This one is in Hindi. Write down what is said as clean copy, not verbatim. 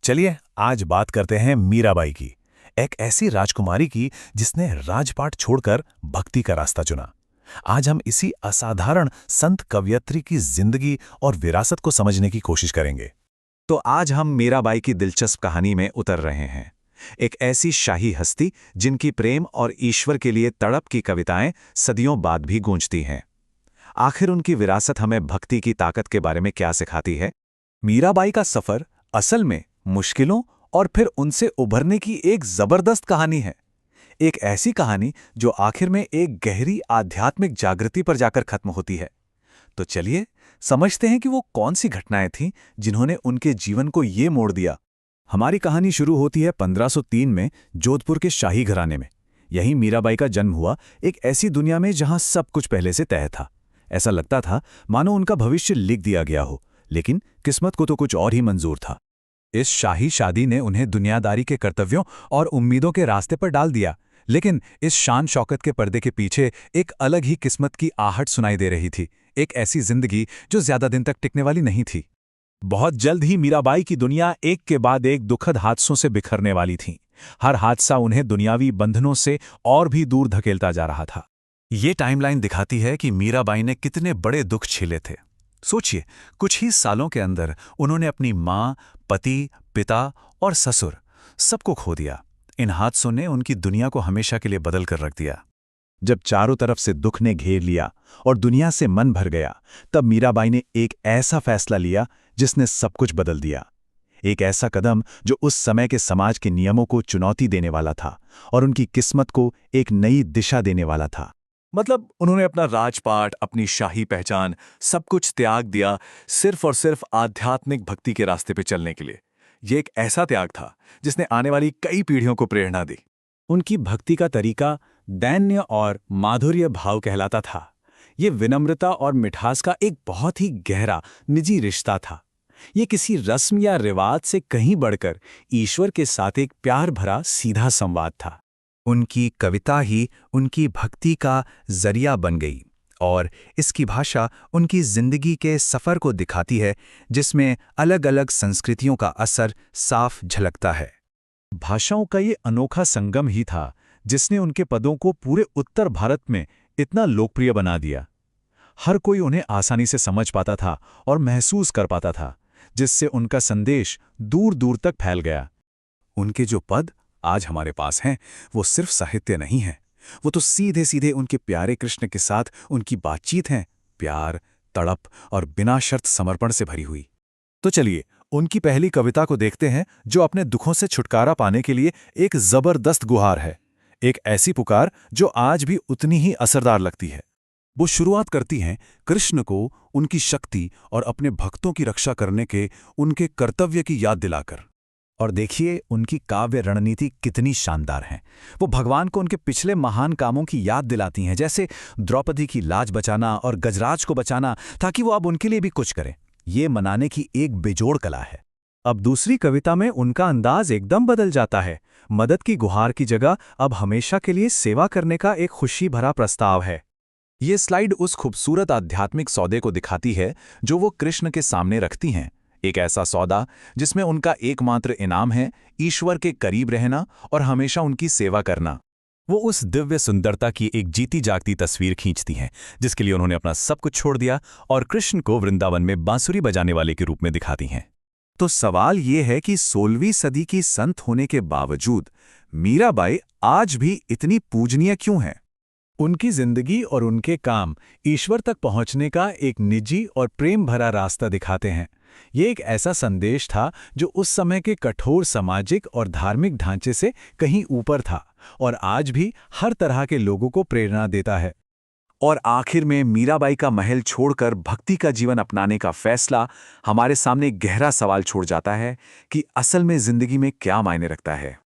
चलिए आज बात करते हैं मीराबाई की। एक ऐसी राजकुमारी की जिसने राजपाट छोड़कर भक्ति का रास्ता चुना। आज हम इसी असाधारण संत कवयित्री की जिंदगी और विरासत को समझने की कोशिश करेंगे। तो आज हम मीराबाई की दिलचस्प कहानी में उतर रहे हैं। एक ऐसी शाही हस्ती जिनकी प्रेम और ईश्वर के लिए तड़प की कविताएं सदियों बाद भी गूंजती हैं। आखिर उनकी विरासत हमें भक्ति की ताकत के बारे में क्या सिखाती है? मीराबाई का सफर असल में मुश्किलों और फिर उनसे उभरने की एक जबरदस्त कहानी है। एक ऐसी कहानी जो आखिर में एक गहरी आध्यात्मिक जागृति पर जाकर खत्म होती है। तो चलिए समझते हैं कि वो कौन सी घटनाएं थीं जिन्होंने उनके जीवन को ये मोड़ दिया। हमारी कहानी शुरू होती है 1503 में जोधपुर के शाही घराने में। यहीं मीराबाई का जन्म हुआ, एक ऐसी दुनिया में जहां सब कुछ पहले से तय था। ऐसा लगता था मानो उनका भविष्य लिख दिया गया हो, लेकिन किस्मत को तो कुछ और ही मंजूर था। इस शाही शादी ने उन्हें दुनियादारी के कर्तव्यों और उम्मीदों के रास्ते पर डाल दिया, लेकिन इस शान शौकत के पर्दे के पीछे एक अलग ही किस्मत की आहट सुनाई दे रही थी। एक ऐसी जिंदगी जो ज्यादा दिन तक टिकने वाली नहीं थी। बहुत जल्द ही मीराबाई की दुनिया एक के बाद एक दुखद हादसों से बिखरने वाली थी। हर हादसा उन्हें दुनियावी बंधनों से और भी दूर धकेलता जा रहा था। ये टाइमलाइन दिखाती है कि मीराबाई ने कितने बड़े दुख झेले थे। सोचिए, कुछ ही सालों के अंदर उन्होंने अपनी माँ, पति, पिता और ससुर सबको खो दिया। इन हादसों ने उनकी दुनिया को हमेशा के लिए बदल कर रख दिया। जब चारों तरफ से दुख ने घेर लिया और दुनिया से मन भर गया, तब मीराबाई ने एक ऐसा फैसला लिया जिसने सब कुछ बदल दिया। एक ऐसा कदम जो उस समय के समाज के नियमों को चुनौती देने वाला था और उनकी किस्मत को एक नई दिशा देने वाला था। मतलब उन्होंने अपना राजपाट, अपनी शाही पहचान, सब कुछ त्याग दिया, सिर्फ और सिर्फ आध्यात्मिक भक्ति के रास्ते पे चलने के लिए। ये एक ऐसा त्याग था जिसने आने वाली कई पीढ़ियों को प्रेरणा दी। उनकी भक्ति का तरीका दैन्य और माधुर्य भाव कहलाता था। ये विनम्रता और मिठास का एक बहुत ही गहरा निजी रिश्ता था। ये किसी रस्म या रिवाज से कहीं बढ़कर ईश्वर के साथ एक प्यार भरा सीधा संवाद था। उनकी कविता ही उनकी भक्ति का जरिया बन गई और इसकी भाषा उनकी जिंदगी के सफ़र को दिखाती है, जिसमें अलग अलग संस्कृतियों का असर साफ झलकता है। भाषाओं का ये अनोखा संगम ही था जिसने उनके पदों को पूरे उत्तर भारत में इतना लोकप्रिय बना दिया। हर कोई उन्हें आसानी से समझ पाता था और महसूस कर पाता था, जिससे उनका संदेश दूर दूर तक फैल गया। उनके जो पद आज हमारे पास हैं, वो सिर्फ साहित्य नहीं है, वो तो सीधे सीधे उनके प्यारे कृष्ण के साथ उनकी बातचीत है, प्यार, तड़प और बिना शर्त समर्पण से भरी हुई। तो चलिए उनकी पहली कविता को देखते हैं, जो अपने दुखों से छुटकारा पाने के लिए एक जबरदस्त गुहार है। एक ऐसी पुकार जो आज भी उतनी ही असरदार लगती है। वो शुरुआत करती हैं कृष्ण को उनकी शक्ति और अपने भक्तों की रक्षा करने के उनके कर्तव्य की याद दिलाकर। और देखिए उनकी काव्य रणनीति कितनी शानदार है। वो भगवान को उनके पिछले महान कामों की याद दिलाती हैं, जैसे द्रौपदी की लाज बचाना और गजराज को बचाना, ताकि वो अब उनके लिए भी कुछ करें। ये मनाने की एक बेजोड़ कला है। अब दूसरी कविता में उनका अंदाज एकदम बदल जाता है। मदद की गुहार की जगह अब हमेशा के लिए सेवा करने का एक खुशी भरा प्रस्ताव है। ये स्लाइड उस खूबसूरत आध्यात्मिक सौदे को दिखाती है जो वो कृष्ण के सामने रखती हैं। एक ऐसा सौदा जिसमें उनका एकमात्र इनाम है ईश्वर के करीब रहना और हमेशा उनकी सेवा करना। वो उस दिव्य सुंदरता की एक जीती जागती तस्वीर खींचती हैं, जिसके लिए उन्होंने अपना सब कुछ छोड़ दिया और कृष्ण को वृंदावन में बांसुरी बजाने वाले के रूप में दिखाती हैं। तो सवाल ये है कि 16वीं सदी की संत होने के बावजूद मीराबाई आज भी इतनी पूजनीय क्यों हैं? उनकी जिंदगी और उनके काम ईश्वर तक पहुंचने का एक निजी और प्रेम भरा रास्ता दिखाते हैं। ये एक ऐसा संदेश था जो उस समय के कठोर सामाजिक और धार्मिक ढांचे से कहीं ऊपर था और आज भी हर तरह के लोगों को प्रेरणा देता है। और आखिर में मीराबाई का महल छोड़कर भक्ति का जीवन अपनाने का फैसला हमारे सामने गहरा सवाल छोड़ जाता है कि असल में जिंदगी में क्या मायने रखता है।